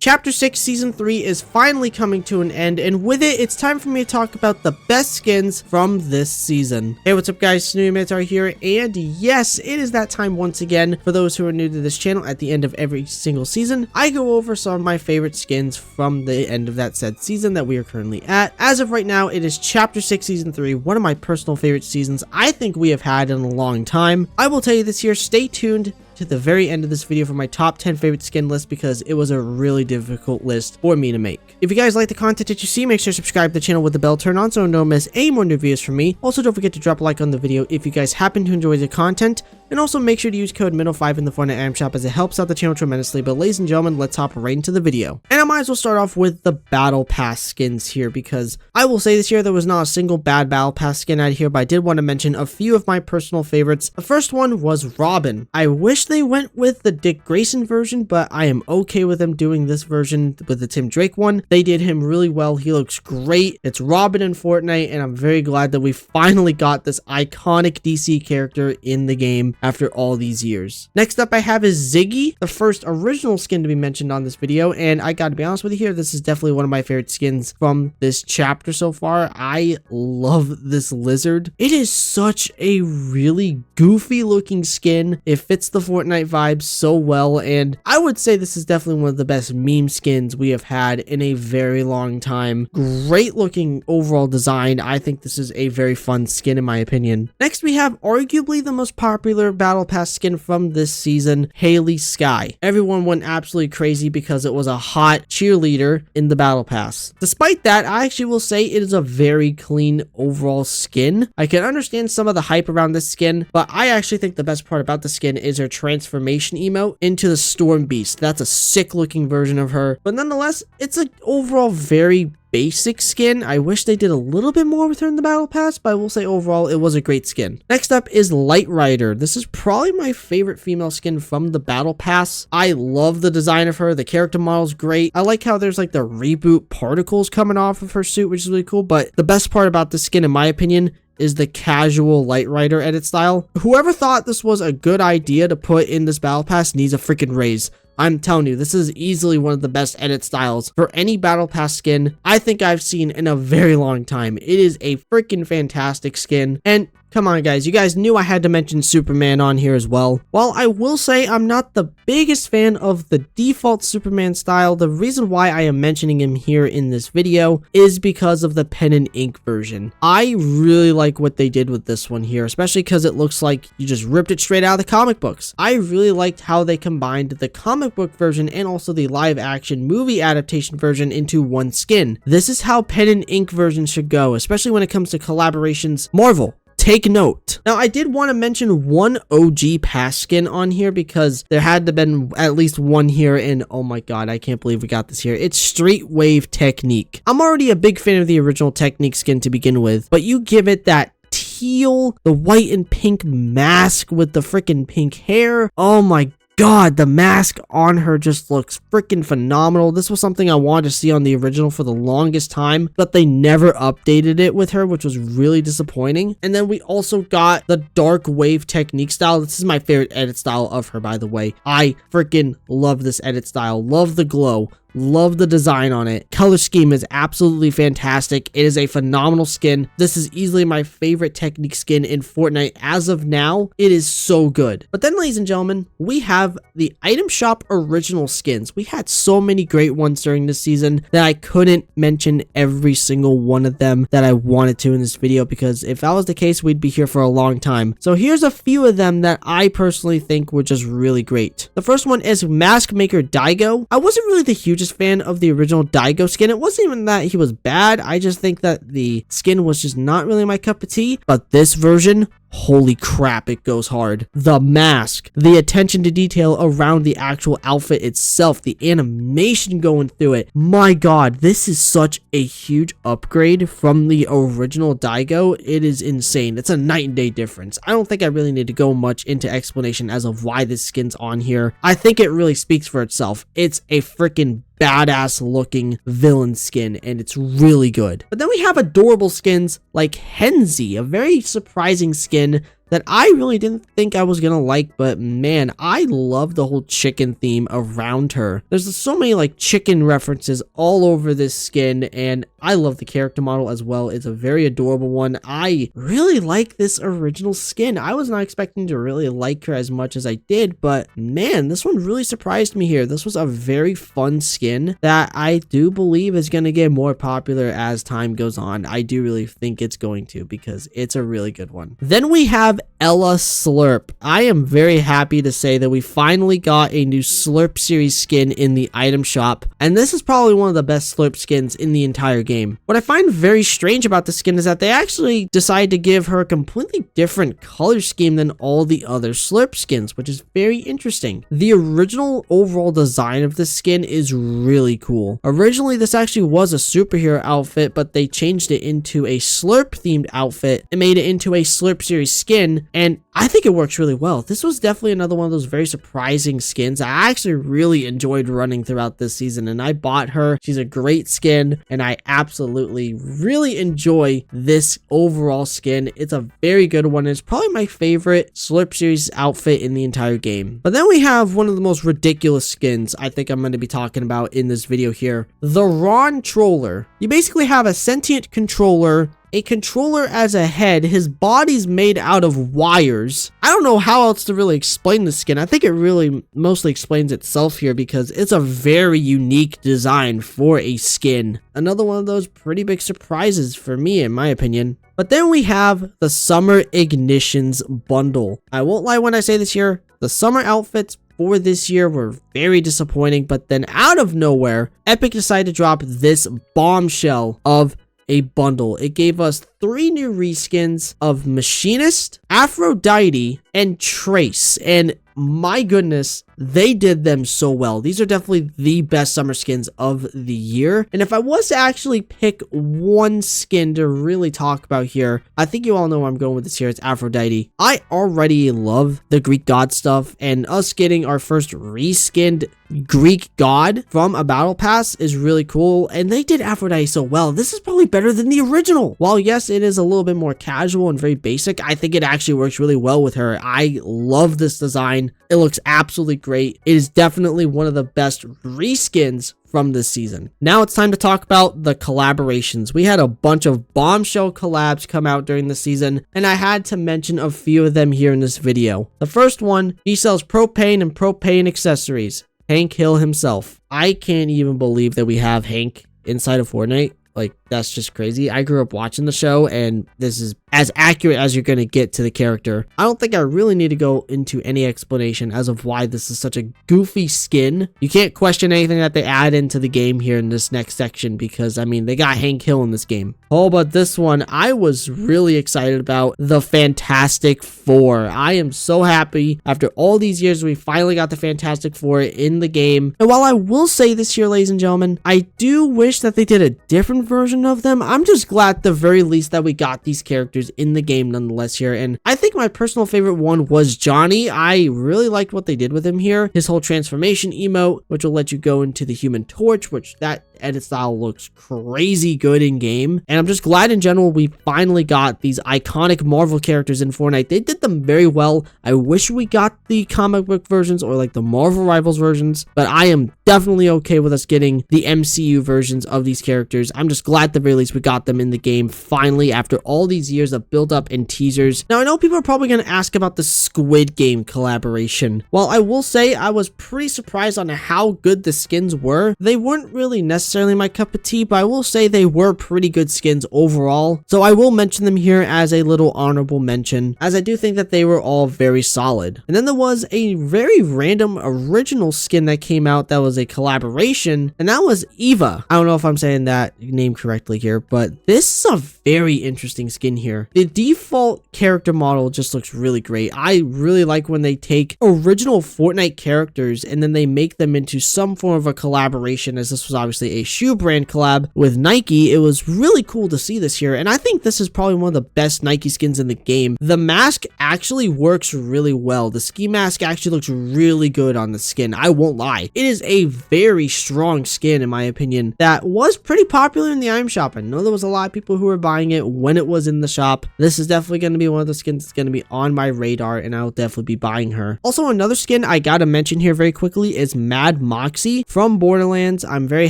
Chapter 6 Season 3 is finally coming to an end, and with it, it's time for me to talk about the best skins from this season. Hey, what's up guys, Snowy here, and yes, it is that time once again. For those who are new to this channel, at the end of every single season, I go over some of my favorite skins from the end of that said season that we are currently at. As of right now, it is Chapter 6 Season 3, one of my personal favorite seasons I think we have had in a long time. I will tell you this here, stay tuned to the very end of this video for my top 10 favorite skin list, because it was a really difficult list for me to make. If you guys like the content that you see, make sure to subscribe to the channel with the bell turned on so you don't miss any more new videos from me. Also, don't forget to drop a like on the video if you guys happen to enjoy the content, and also make sure to use code MINNOW5 in the Fortnite item shop as it helps out the channel tremendously. But ladies and gentlemen, let's hop right into the video. And I might as well start off with the battle pass skins here, because I will say this year there was not a single bad battle pass skin out here, but I did want to mention a few of my personal favorites. The first one was Robin. I wish they went with the Dick Grayson version, but I am okay with them doing this version with the Tim Drake one. They did him really well. He looks great. It's Robin in Fortnite, and I'm very glad that we finally got this iconic DC character in the game after all these years. Next up I have is Ziggy, the first original skin to be mentioned on this video, and I gotta be honest with you here, this is definitely one of my favorite skins from this chapter so far. I love this lizard. It is such a really goofy looking skin. It fits the Fortnite vibes so well, and I would say this is definitely one of the best meme skins we have had in a very long time. Great looking overall design. I think this is a very fun skin in my opinion. Next we have arguably the most popular battle pass skin from this season, Haley Sky. Everyone went absolutely crazy because it was a hot cheerleader in the battle pass. Despite that, I actually will say it is a very clean overall skin. I can understand some of the hype around this skin, but I actually think the best part about the skin is her transformation emote into the Storm Beast. That's a sick looking version of her, but nonetheless, it's an overall very basic skin. I wish they did a little bit more with her in the battle pass, but I will say overall it was a great skin. Next up is Light Rider. This is probably my favorite female skin from the battle pass. I love the design of her. The character model is great. I like how there's like the reboot particles coming off of her suit, which is really cool, but the best part about this skin in my opinion is the casual Light Rider edit style. Whoever thought this was a good idea to put in this battle pass needs a freaking raise. I'm telling you, this is easily one of the best edit styles for any battle pass skin I think I've seen in a very long time. It is a freaking fantastic skin, and come on guys, you guys knew I had to mention Superman on here as well. While I will say I'm not the biggest fan of the default Superman style, the reason why I am mentioning him here in this video is because of the pen and ink version. I really like what they did with this one here, especially because it looks like you just ripped it straight out of the comic books. I really liked how they combined the comic book version and also the live action movie adaptation version into one skin. This is how pen and ink versions should go, especially when it comes to collaborations. Marvel, take note. Now, I did want to mention one OG pass skin on here because there had to have been at least one here, and oh my god, I can't believe we got this here. It's Street Wave Technique. I'm already a big fan of the original Technique skin to begin with, but you give it that teal, the white and pink mask with the freaking pink hair. Oh my god, the mask on her just looks freaking phenomenal. This was something I wanted to see on the original for the longest time, but they never updated it with her, which was really disappointing. And then we also got the Dark Wave Technique style. This is my favorite edit style of her, by the way. I freaking love this edit style. Love the glow. Love the design on it. Color scheme is absolutely fantastic. It is a phenomenal skin. This is easily my favorite Technique skin in Fortnite as of now. It is so good. But then, ladies and gentlemen, we have the item shop original skins. We had so many great ones during this season that I couldn't mention every single one of them that I wanted to in this video, because if that was the case, we'd be here for a long time. So here's a few of them that I personally think were just really great. The first one is Mask Maker Daigo. I wasn't really the hugest fan of the original Daigo skin. It wasn't even that he was bad. I just think that the skin was just not really my cup of tea. But this version, holy crap, it goes hard. The mask, the attention to detail around the actual outfit itself, the animation going through it. My god, this is such a huge upgrade from the original Daigo. It is insane. It's a night and day difference. I don't think I really need to go much into explanation as of why this skin's on here. I think it really speaks for itself. It's a freaking badass looking villain skin, and it's really good. But then we have adorable skins like Henzi, a very surprising skin that I really didn't think I was gonna like, but man, I love the whole chicken theme around her. There's so many like chicken references all over this skin, and I love the character model as well. It's a very adorable one. I really like this original skin. I was not expecting to really like her as much as I did, but man, this one really surprised me here. This was a very fun skin that I do believe is going to get more popular as time goes on. I do really think it's going to, because it's a really good one. Then we have Ella Slurp. I am very happy to say that we finally got a new Slurp series skin in the item shop, and this is probably one of the best Slurp skins in the entire game. What I find very strange about the skin is that they actually decided to give her a completely different color scheme than all the other Slurp skins, which is very interesting. The original overall design of this skin is really cool. Originally, this actually was a superhero outfit, but they changed it into a Slurp themed outfit and made it into a Slurp series skin, and I think it works really well. This was definitely another one of those very surprising skins I actually really enjoyed running throughout this season, and I bought her. She's a great skin, and I absolutely really enjoy this overall skin. It's a very good one. It's probably my favorite Slurp series outfit in the entire game. But then we have one of the most ridiculous skins I think I'm going to be talking about in this video here, the Ron Troller. You basically have a sentient controller, a controller as a head. His body's made out of wires. I don't know how else to really explain the skin. I think it really mostly explains itself here, because it's a very unique design for a skin. Another one of those pretty big surprises for me, in my opinion. But then we have the Summer Ignitions bundle. I won't lie when I say this here, the summer outfits for this year were very disappointing, but then out of nowhere, Epic decided to drop this bombshell of a bundle. It gave us 3 new reskins of Machinist, Aphrodite, and Trace, and my goodness, they did them so well. These are definitely the best summer skins of the year. And if I was to actually pick one skin to really talk about here, I think you all know where I'm going with this here. It's Aphrodite. I already love the Greek god stuff, and us getting our first reskinned Greek god from a battle pass is really cool, and they did Aphrodite so well. This is probably better than the original. While yes, it is a little bit more casual and very basic, I think it actually works really well with her. I love this design. It looks absolutely great. It is definitely one of the best reskins from this season. Now it's time to talk about the collaborations. We had a bunch of bombshell collabs come out during the season, and I had to mention a few of them here in this video. The first one, he sells propane and propane accessories. Hank Hill himself. I can't even believe that we have Hank inside of Fortnite. Like, that's just crazy. I grew up watching the show, and this is as accurate as you're going to get to the character. I don't think I really need to go into any explanation as of why this is such a goofy skin. You can't question anything that they add into the game here in this next section, because, I mean, they got Hank Hill in this game. Oh, but this one, I was really excited about, the Fantastic Four. I am so happy. After all these years, we finally got the Fantastic Four in the game. And while I will say this here, ladies and gentlemen, I do wish that they did a different version of them. I'm just glad at the very least that we got these characters in the game nonetheless here, and I think my personal favorite one was Johnny. I really liked what they did with him here. His whole transformation emote, which will let you go into the Human Torch, which that edit style looks crazy good in game, and I'm just glad in general we finally got these iconic Marvel characters in Fortnite. They did them very well. I wish we got the comic book versions or like the Marvel Rivals versions, but I am definitely okay with us getting the MCU versions of these characters. I'm just glad at the very least we got them in the game finally after all these years of build up and teasers. Now I know people are probably going to ask about the Squid Game collaboration. While I will say I was pretty surprised on how good the skins were, they weren't really necessarily my cup of tea, but I will say they were pretty good skins overall. So I will mention them here as a little honorable mention, as I do think that they were all very solid. And then there was a very random original skin that came out that was a collaboration, and that was Eva. I don't know if I'm saying that name correctly here, but this is a very interesting skin here. The default character model just looks really great. I really like when they take original Fortnite characters and then they make them into some form of a collaboration, as this was obviously a shoe brand collab with Nike. It was really cool to see this here, and I think this is probably one of the best Nike skins in the game. The mask actually works really well. The ski mask actually looks really good on the skin. I won't lie. It is a very strong skin in my opinion that was pretty popular earlier in the item shop. I know there was a lot of people who were buying it when it was in the shop. This is definitely going to be one of the skins that's going to be on my radar, and I'll definitely be buying her. Also, another skin I gotta mention here very quickly is Mad Moxie from Borderlands. I'm very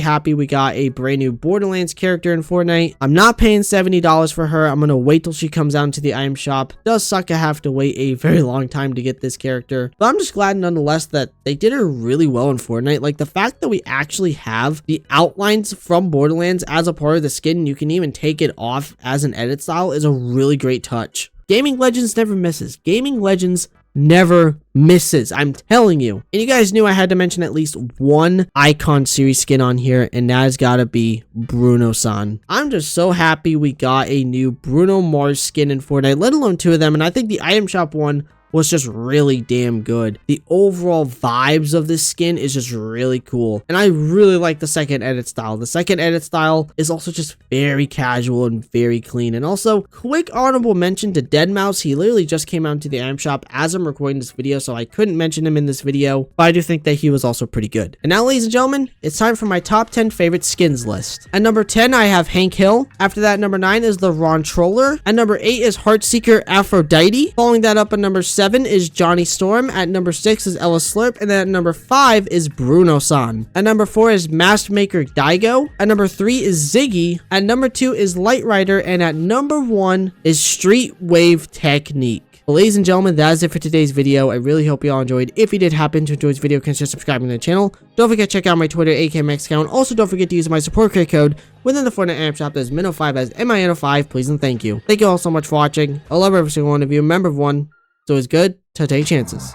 happy we got a brand new Borderlands character in Fortnite. I'm not paying $70 for her. I'm gonna wait till she comes out into the item shop. It does suck I have to wait a very long time to get this character, but I'm just glad nonetheless that they did her really well in Fortnite. Like, the fact that we actually have the outlines from Borderlands as a part of the skin, you can even take it off as an edit style, is a really great touch. Gaming Legends never misses. Gaming Legends never misses, I'm telling you. And you guys knew I had to mention at least one Icon series skin on here, and that has got to be Bruno-san. I'm just so happy we got a new Bruno Mars skin in Fortnite, let alone two of them, and I think the item shop one was just really damn good. The overall vibes of this skin is just really cool, and I really like the second edit style. The second edit style is also just very casual and very clean. And also, quick honorable mention to Deadmau5. He literally just came out into the item shop as I'm recording this video, so I couldn't mention him in this video, but I do think that he was also pretty good. And now, ladies and gentlemen, it's time for my top 10 favorite skins list. At number 10, I have Hank Hill. After that, number 9 is the Ron Troller. At number 8 is Heartseeker Aphrodite. Following that up at number 7 is Johnny Storm. At number 6 is Ella Slurp. And then at number 5 is Bruno-san. At number 4 is Masked Maker Daigo. At number 3 is Ziggy. At number 2 is Light Rider. And at number 1 is Street Wave Technique. Well, ladies and gentlemen, that is it for today's video. I really hope you all enjoyed. If you did happen to enjoy this video, consider subscribing to the channel. Don't forget to check out my Twitter, AKMX account. Also, don't forget to use my support credit code within the Fortnite item shop. That's Minnow5 as MINO5. Please and thank you. Thank you all so much for watching. I love every single one of you. Remember, everyone, it's always good to take chances.